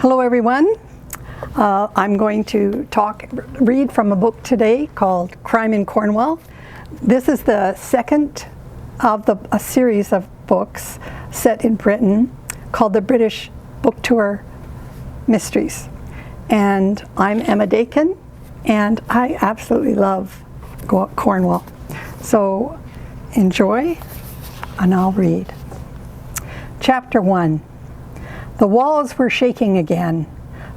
Hello everyone. I'm going to read from a book today called Crime in Cornwall. This is the second of a series of books set in Britain called the British Book Tour Mysteries. And I'm Emma Dakin, and I absolutely love Cornwall. So enjoy, and I'll read. Chapter 1. The walls were shaking again.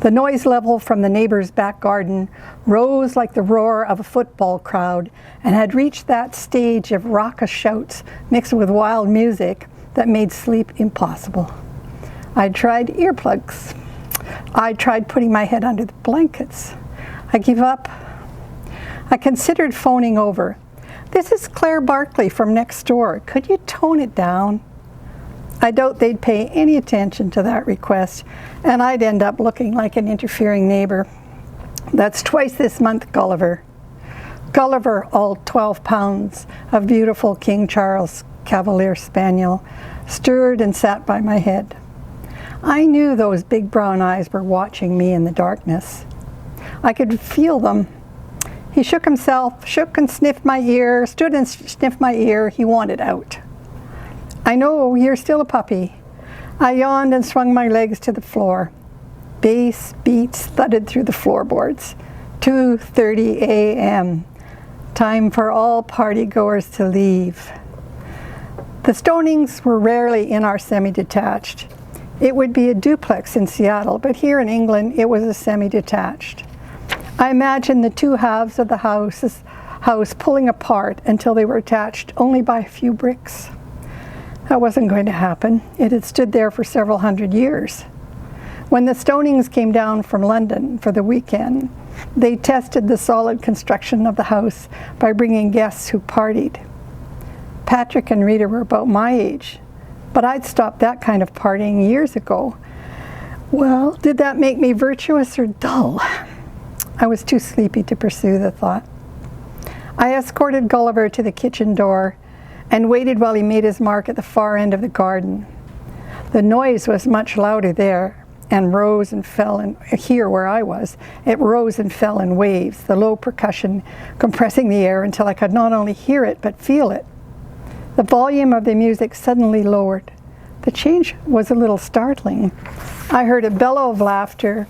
The noise level from the neighbor's back garden rose like the roar of a football crowd and had reached that stage of raucous shouts mixed with wild music that made sleep impossible. I tried earplugs. I tried putting my head under the blankets. I gave up. I considered phoning over. "This is Claire Barclay from next door. Could you tone it down?" I doubt they'd pay any attention to that request, and I'd end up looking like an interfering neighbor. That's twice this month, Gulliver. Gulliver, all 12 pounds of beautiful King Charles Cavalier Spaniel, stirred and sat by my head. I knew those big brown eyes were watching me in the darkness. I could feel them. He shook himself, shook and sniffed my ear, stood and sniffed my ear. He wanted out. "I know, you're still a puppy." I yawned and swung my legs to the floor. Bass beats thudded through the floorboards. 2:30 a.m. Time for all party-goers to leave. The Stonings were rarely in our semi-detached. It would be a duplex in Seattle, but here in England it was a semi-detached. I imagined the two halves of the house pulling apart until they were attached only by a few bricks. That wasn't going to happen. It had stood there for several hundred years. When the Stonings came down from London for the weekend, they tested the solid construction of the house by bringing guests who partied. Patrick and Rita were about my age, but I'd stopped that kind of partying years ago. Well, did that make me virtuous or dull? I was too sleepy to pursue the thought. I escorted Gulliver to the kitchen door and waited while he made his mark at the far end of the garden. The noise was much louder there and rose and fell, and here where I was, it rose and fell in waves, the low percussion compressing the air until I could not only hear it but feel it. The volume of the music suddenly lowered. The change was a little startling. I heard a bellow of laughter,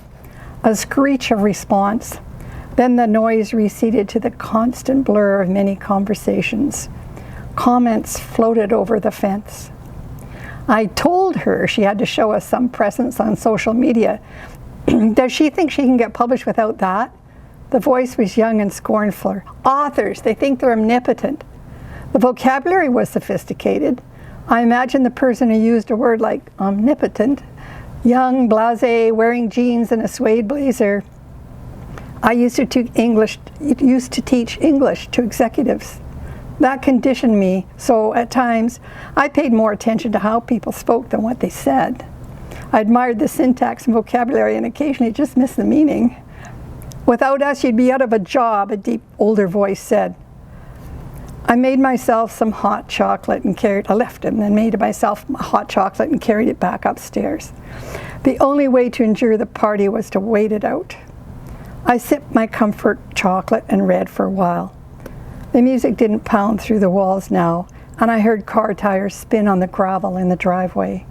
a screech of response. Then the noise receded to the constant blur of many conversations. Comments floated over the fence. I told her she had to show us some presence on social media. Does she think she can get published without that? The voice was young and scornful. Authors, they think they're omnipotent. The vocabulary was sophisticated. I imagine the person who used a word like omnipotent, young, blasé, wearing jeans and a suede blazer. I used to teach English to executives. That conditioned me, so at times I paid more attention to how people spoke than what they said. I admired the syntax and vocabulary and occasionally just missed the meaning. "Without us, you'd be out of a job," a deep, older voice said. I made myself some hot chocolate and I left him and made myself hot chocolate and carried it back upstairs. The only way to endure the party was to wait it out. I sipped my comfort chocolate and read for a while. The music didn't pound through the walls now, and I heard car tires spin on the gravel in the driveway.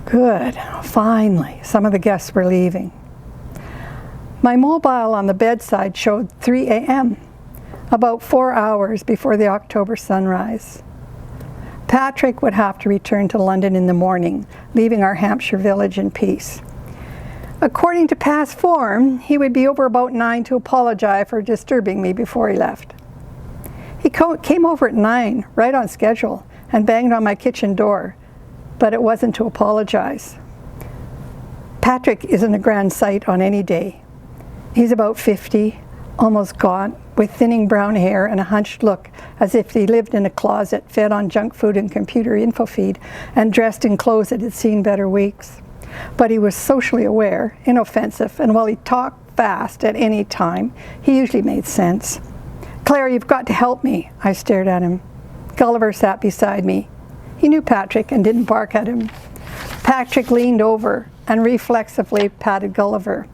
Good, finally, some of the guests were leaving. My mobile on the bedside showed 3 a.m., about 4 hours before the October sunrise. Patrick would have to return to London in the morning, leaving our Hampshire village in peace. According to past form, he would be over about 9 to apologize for disturbing me before he left. He came over at 9, right on schedule, and banged on my kitchen door, but it wasn't to apologize. Patrick isn't a grand sight on any day. He's about 50, almost gaunt, with thinning brown hair and a hunched look, as if he lived in a closet, fed on junk food and computer info feed, and dressed in clothes that had seen better weeks. But he was socially aware, inoffensive, and while he talked fast at any time, he usually made sense. "Claire, you've got to help me." I stared at him. Gulliver sat beside me. He knew Patrick and didn't bark at him. Patrick leaned over, and reflexively patted Gulliver.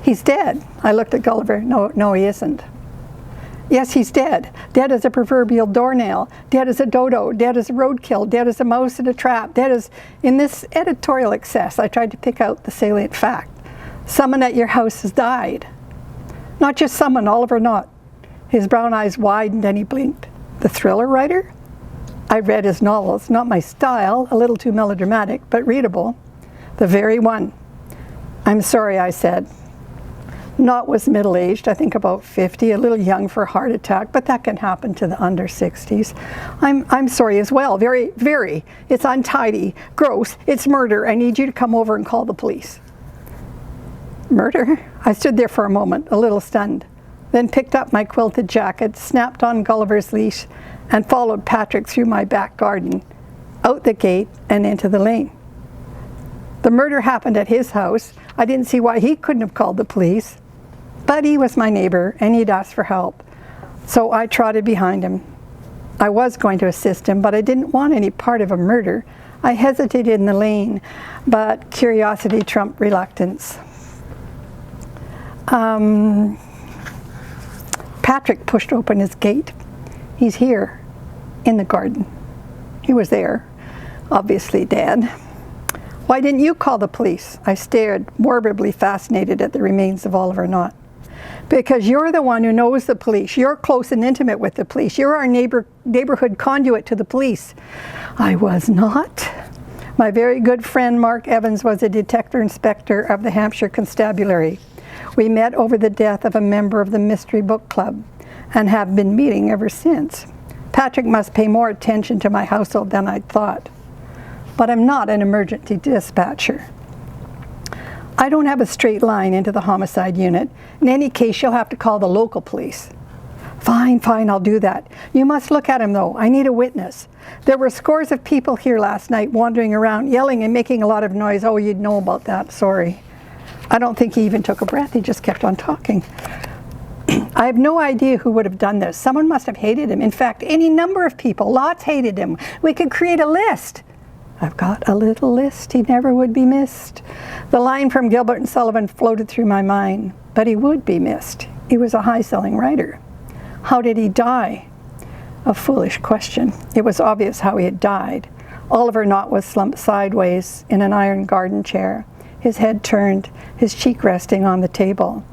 "He's dead." I looked at Gulliver. No, he isn't." "Yes, he's dead. Dead as a proverbial doornail. Dead as a dodo. Dead as a roadkill. Dead as a mouse in a trap. Dead as..." In this editorial excess, I tried to pick out the salient fact. "Someone at your house has died." "Not just someone, Oliver Nott." His brown eyes widened and he blinked. "The thriller writer?" I read his novels. Not my style, a little too melodramatic, but readable. "The very one." "I'm sorry," I said. Nott was middle-aged, I think about 50, a little young for a heart attack, but that can happen to the under 60s. I'm sorry as well, very, very. It's untidy, gross, it's murder. I need you to come over and call the police." "Murder?" I stood there for a moment, a little stunned, then picked up my quilted jacket, snapped on Gulliver's leash, and followed Patrick through my back garden, out the gate and into the lane. The murder happened at his house. I didn't see why he couldn't have called the police. But he was my neighbor, and he'd asked for help. So I trotted behind him. I was going to assist him, but I didn't want any part of a murder. I hesitated in the lane, but curiosity trumped reluctance. Patrick pushed open his gate. "He's here, in the garden." He was there, obviously dead. "Why didn't you call the police?" I stared, morbidly fascinated at the remains of Oliver Nott. "Because you're the one who knows the police. You're close and intimate with the police. You're our neighborhood conduit to the police." I was not. My very good friend Mark Evans was a detective inspector of the Hampshire Constabulary. We met over the death of a member of the Mystery Book Club and have been meeting ever since. Patrick must pay more attention to my household than I'd thought. But I'm not an emergency dispatcher. I don't have a straight line into the homicide unit. In any case, you'll have to call the local police. Fine, I'll do that. You must look at him, though. I need a witness. There were scores of people here last night wandering around, yelling and making a lot of noise. Oh, you'd know about that, sorry. I don't think he even took a breath. He just kept on talking. I have no idea who would have done this. Someone must have hated him. In fact, any number of people. Lots hated him. We could create a list. I've got a little list, he never would be missed. The line from Gilbert and Sullivan floated through my mind, but he would be missed. He was a high-selling writer. How did he die? A foolish question. It was obvious how he had died. Oliver Nott was slumped sideways in an iron garden chair, his head turned, his cheek resting on the table.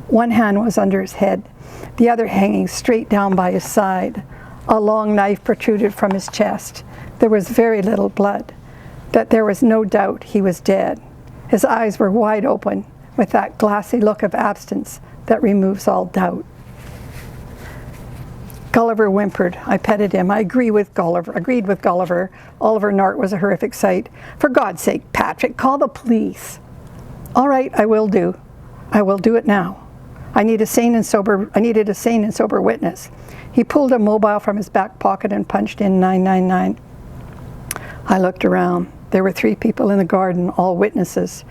One hand was under his head, the other hanging straight down by his side. A long knife protruded from his chest. There was very little blood. That there was no doubt he was dead. His eyes were wide open with that glassy look of absence that removes all doubt. Gulliver whimpered. I petted him. I agreed with Gulliver. Oliver Nott was a horrific sight. "For God's sake, Patrick, call the police." "All right, I will do. I will do it now. I needed a sane and sober witness." He pulled a mobile from his back pocket and punched in 999. I looked around. There were 3 people in the garden, all witnesses.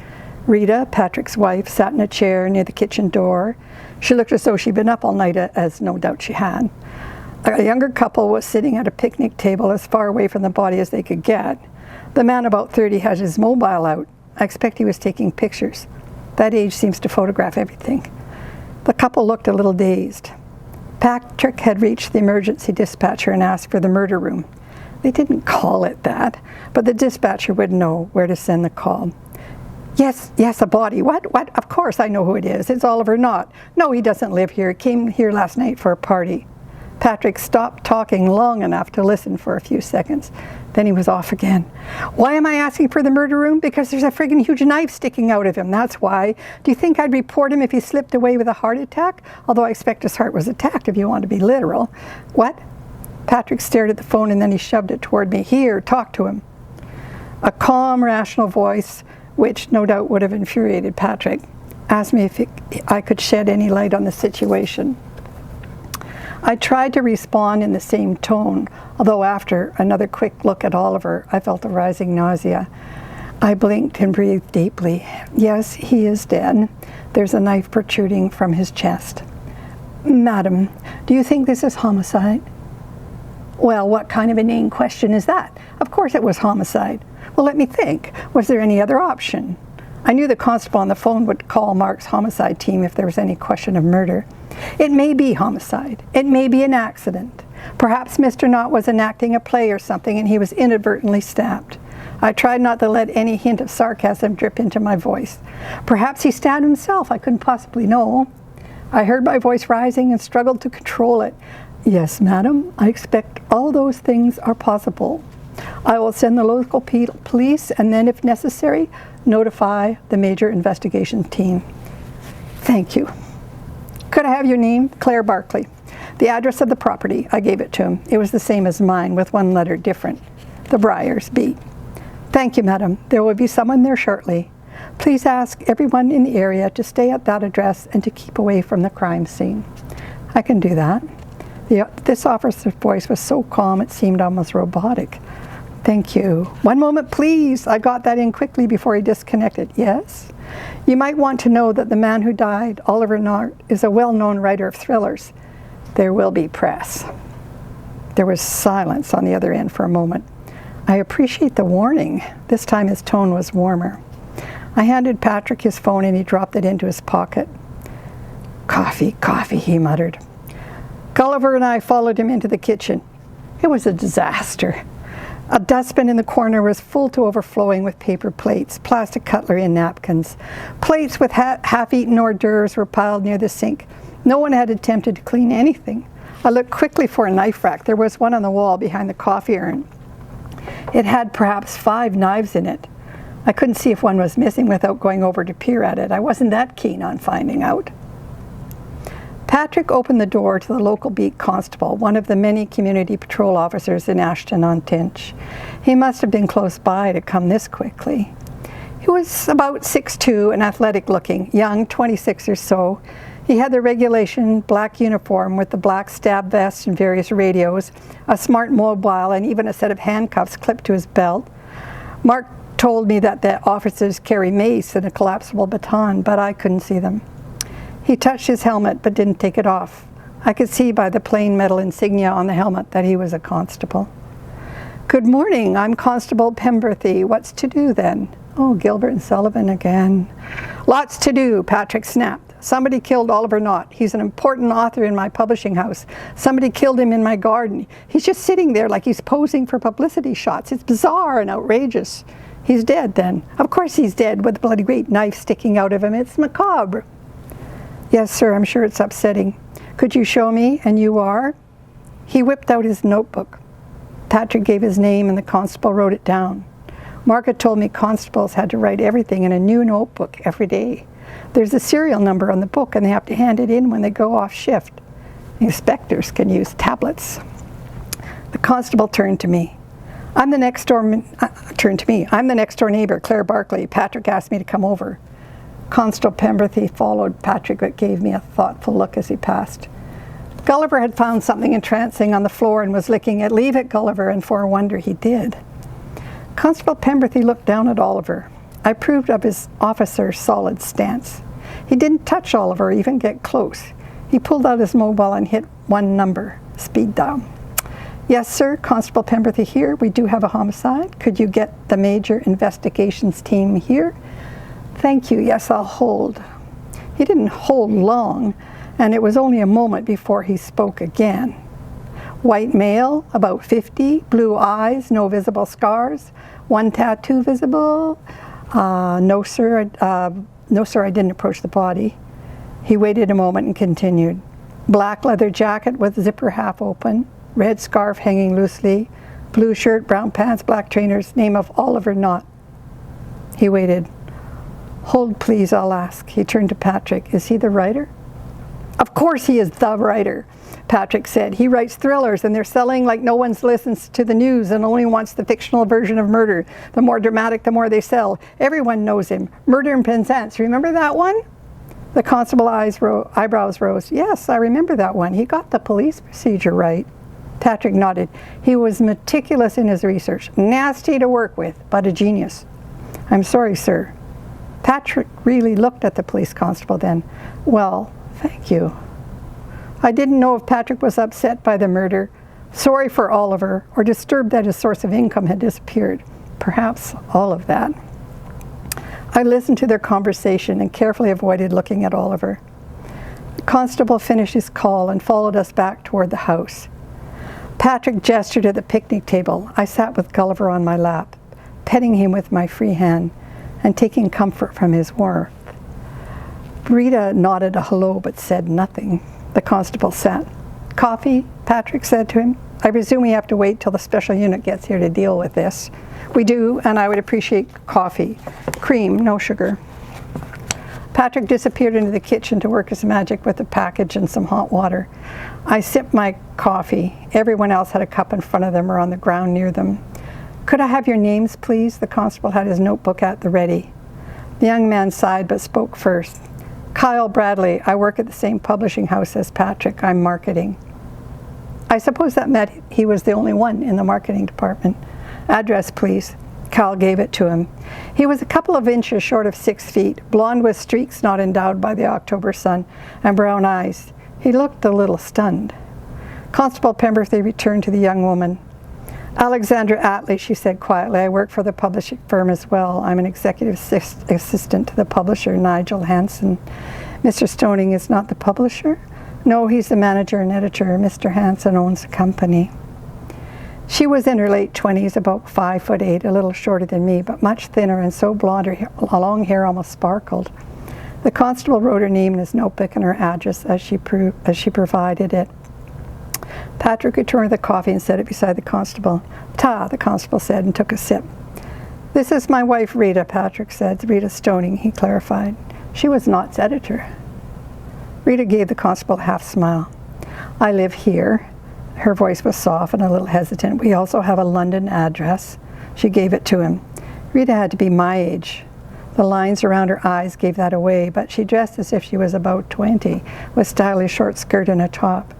Rita, Patrick's wife, sat in a chair near the kitchen door. She looked as though she'd been up all night, as no doubt she had. A younger couple was sitting at a picnic table as far away from the body as they could get. The man about 30 had his mobile out. I expect he was taking pictures. That age seems to photograph everything. The couple looked a little dazed. Patrick had reached the emergency dispatcher and asked for the murder room. They didn't call it that, but the dispatcher would know where to send the call. Yes, a body. What? Of course I know who it is. It's Oliver Nott. No, he doesn't live here. He came here last night for a party. Patrick stopped talking long enough to listen for a few seconds. Then he was off again. Why am I asking for the murder room? Because there's a friggin' huge knife sticking out of him, that's why. Do you think I'd report him if he slipped away with a heart attack? Although I expect his heart was attacked if you want to be literal. What? Patrick stared at the phone and then he shoved it toward me. Here, talk to him. A calm, rational voice, which no doubt would have infuriated Patrick, asked me if I could shed any light on the situation. I tried to respond in the same tone, although after another quick look at Oliver, I felt a rising nausea. I blinked and breathed deeply. Yes, he is dead. There's a knife protruding from his chest. Madam, do you think this is homicide? Well, what kind of inane question is that? Of course it was homicide. Well, let me think. Was there any other option? I knew the constable on the phone would call Mark's homicide team if there was any question of murder. It may be homicide. It may be an accident. Perhaps Mr. Nott was enacting a play or something and he was inadvertently stabbed. I tried not to let any hint of sarcasm drip into my voice. Perhaps he stabbed himself. I couldn't possibly know. I heard my voice rising and struggled to control it. Yes, madam, I expect all those things are possible. I will send the local police and then, if necessary, notify the major investigation team. Thank you. Could I have your name? Claire Barclay. The address of the property, I gave it to him. It was the same as mine, with one letter different. The Briars, B. Thank you, madam. There will be someone there shortly. Please ask everyone in the area to stay at that address and to keep away from the crime scene. I can do that. This officer's voice was so calm it seemed almost robotic. Thank you. One moment, please. I got that in quickly before he disconnected. Yes? You might want to know that the man who died, Oliver Nott, is a well-known writer of thrillers. There will be press. There was silence on the other end for a moment. I appreciate the warning. This time his tone was warmer. I handed Patrick his phone and he dropped it into his pocket. Coffee, coffee, he muttered. Gulliver and I followed him into the kitchen. It was a disaster. A dustbin in the corner was full to overflowing with paper plates, plastic cutlery and napkins. Plates with half-eaten hors d'oeuvres were piled near the sink. No one had attempted to clean anything. I looked quickly for a knife rack. There was one on the wall behind the coffee urn. It had perhaps 5 knives in it. I couldn't see if one was missing without going over to peer at it. I wasn't that keen on finding out. Patrick opened the door to the local beat constable, one of the many community patrol officers in Ashton-on-Tench. He must have been close by to come this quickly. He was about 6'2" and athletic looking, young, 26 or so. He had the regulation black uniform with the black stab vest and various radios, a smart mobile, and even a set of handcuffs clipped to his belt. Mark told me that the officers carry mace and a collapsible baton, but I couldn't see them. He touched his helmet but didn't take it off. I could see by the plain metal insignia on the helmet that he was a constable. Good morning, I'm Constable Pemberthy. What's to do then? Oh, Gilbert and Sullivan again. Lots to do, Patrick snapped. Somebody killed Oliver Nott. He's an important author in my publishing house. Somebody killed him in my garden. He's just sitting there like he's posing for publicity shots. It's bizarre and outrageous. He's dead then. Of course he's dead with a bloody great knife sticking out of him. It's macabre. Yes, sir, I'm sure it's upsetting. Could you show me? And you are? He whipped out his notebook. Patrick gave his name and the constable wrote it down. Margaret told me constables had to write everything in a new notebook every day. There's a serial number on the book and they have to hand it in when they go off shift. Inspectors can use tablets. The constable turned to me. I'm the next door neighbor, Claire Barclay. Patrick asked me to come over. Constable Pemberthy followed Patrick but gave me a thoughtful look as he passed. Gulliver had found something entrancing on the floor and was licking it. Leave it, Gulliver, and for a wonder he did. Constable Pemberthy looked down at Oliver. I approved of his officer's solid stance. He didn't touch Oliver or even get close. He pulled out his mobile and hit one number, speed dial. Yes, sir, Constable Pemberthy here. We do have a homicide. Could you get the major investigations team here? Thank you. Yes, I'll hold. He didn't hold long, and it was only a moment before he spoke again. White male, about 50, blue eyes, no visible scars, one tattoo visible. No, sir, I didn't approach the body. He waited a moment and continued. Black leather jacket with zipper half open, red scarf hanging loosely, blue shirt, brown pants, black trainers, name of Oliver Nott. He waited. Hold, please, I'll ask. He turned to Patrick. Is he the writer? Of course he is the writer, Patrick said. He writes thrillers and they're selling like no one listens to the news and only wants the fictional version of murder. The more dramatic, the more they sell. Everyone knows him. Murder in Penzance. Remember that one? The constable's eyebrows rose. Yes, I remember that one. He got the police procedure right. Patrick nodded. He was meticulous in his research. Nasty to work with, but a genius. I'm sorry, sir. Patrick really looked at the police constable then. Well, thank you. I didn't know if Patrick was upset by the murder, sorry for Oliver, or disturbed that his source of income had disappeared. Perhaps all of that. I listened to their conversation and carefully avoided looking at Oliver. The constable finished his call and followed us back toward the house. Patrick gestured at the picnic table. I sat with Gulliver on my lap, petting him with my free hand and taking comfort from his warmth. Rita nodded a hello but said nothing. The constable sat. "Coffee?" Patrick said to him. "I presume we have to wait till the special unit gets here to deal with this." "We do, and I would appreciate coffee. Cream, no sugar." Patrick disappeared into the kitchen to work his magic with a package and some hot water. I sipped my coffee. Everyone else had a cup in front of them or on the ground near them. "Could I have your names, please?" The constable had his notebook at the ready. The young man sighed but spoke first. "Kyle Bradley. I work at the same publishing house as Patrick. I'm marketing." I suppose that meant he was the only one in the marketing department. "Address, please." Kyle gave it to him. He was a couple of inches short of 6 feet, blond with streaks not endowed by the October sun, and brown eyes. He looked a little stunned. Constable Pemberthy returned to the young woman. "Alexandra Atlee," she said quietly. "I work for the publishing firm as well. I'm an executive assistant to the publisher, Nigel Hansen." "Mr. Stoning is not the publisher?" "No, he's the manager and editor. Mr. Hansen owns the company." She was in her late 20s, about 5'8", a little shorter than me, but much thinner and so blonde her long hair almost sparkled. The constable wrote her name in his notebook and her address as she provided it. Patrick returned the coffee and set it beside the constable. "Ta," the constable said, and took a sip. "This is my wife, Rita," Patrick said. "Rita Stoning," he clarified. She was Nott's editor. Rita gave the constable a half smile. "I live here." Her voice was soft and a little hesitant. "We also have a London address." She gave it to him. Rita had to be my age. The lines around her eyes gave that away, but she dressed as if she was about 20, with stylish short skirt and a top.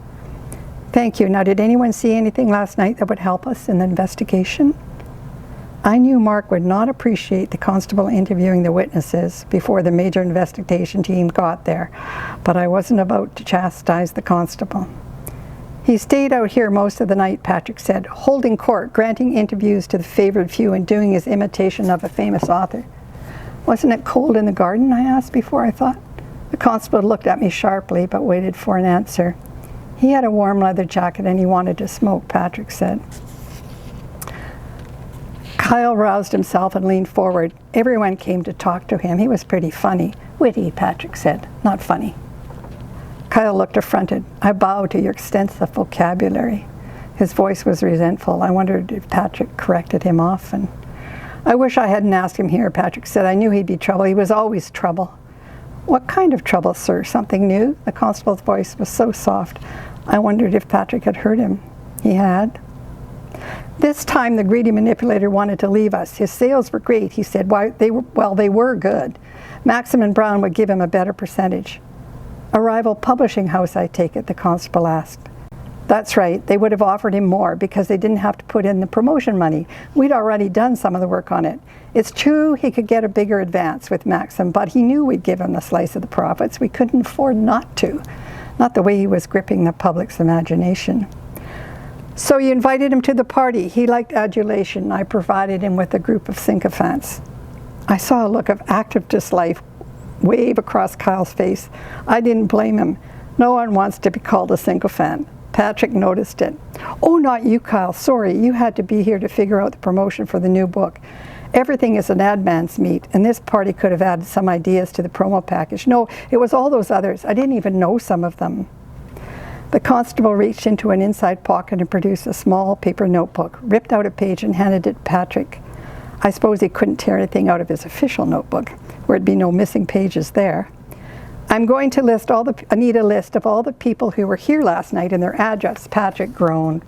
"Thank you. Now, did anyone see anything last night that would help us in the investigation?" I knew Mark would not appreciate the constable interviewing the witnesses before the major investigation team got there, but I wasn't about to chastise the constable. "He stayed out here most of the night," Patrick said, "holding court, granting interviews to the favored few, and doing his imitation of a famous author." "Wasn't it cold in the garden?" I asked before I thought. The constable looked at me sharply, but waited for an answer. "He had a warm leather jacket and he wanted to smoke," Patrick said. Kyle roused himself and leaned forward. Everyone came to talk to him. He was pretty funny. "Witty," Patrick said, "not funny." Kyle looked affronted. "I bow to your extensive vocabulary." His voice was resentful. I wondered if Patrick corrected him often. "I wish I hadn't asked him here," Patrick said. "I knew he'd be trouble. He was always trouble." "What kind of trouble, sir? Something new?" The constable's voice was so soft. I wondered if Patrick had heard him. He had. "This time the greedy manipulator wanted to leave us. His sales were great," he said. They were good. Maxim and Brown would give him a better percentage." "A rival publishing house, I take it?" the constable asked. "That's right. They would have offered him more because they didn't have to put in the promotion money. We'd already done some of the work on it. It's true he could get a bigger advance with Maxim, but he knew we'd give him a slice of the profits. We couldn't afford not to. Not the way he was gripping the public's imagination." "So you invited him to the party. He liked adulation. I provided him with a group of sycophants." I saw a look of active dislike wave across Kyle's face. I didn't blame him. No one wants to be called a sycophant. Patrick noticed it. "Oh, not you, Kyle. Sorry, you had to be here to figure out the promotion for the new book. Everything is an ad man's meet, and this party could have added some ideas to the promo package. No, it was all those others. I didn't even know some of them." The constable reached into an inside pocket and produced a small paper notebook, ripped out a page and handed it to Patrick. I suppose he couldn't tear anything out of his official notebook, where'd be no missing pages there. "I'm going to need a list of all the people who were here last night and their address," Patrick groaned.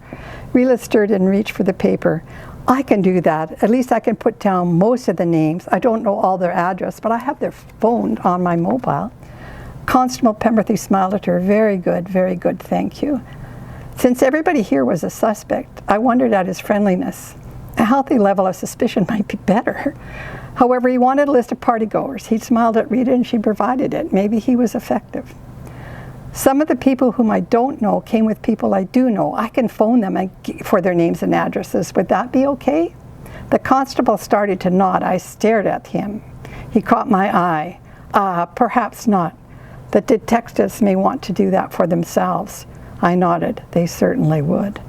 Rita stirred and reached for the paper. "I can do that. At least I can put down most of the names. I don't know all their address, but I have their phone on my mobile." Constable Pemberthy smiled at her. Very good, thank you." Since everybody here was a suspect, I wondered at his friendliness. A healthy level of suspicion might be better. However, he wanted a list of partygoers. He smiled at Rita and she provided it. Maybe he was effective. "Some of the people whom I don't know came with people I do know. I can phone them for their names and addresses. Would that be okay?" The constable started to nod. I stared at him. He caught my eye. Perhaps not. The detectives may want to do that for themselves. I nodded. They certainly would.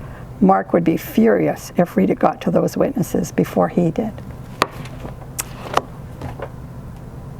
Mark would be furious if Rita got to those witnesses before he did.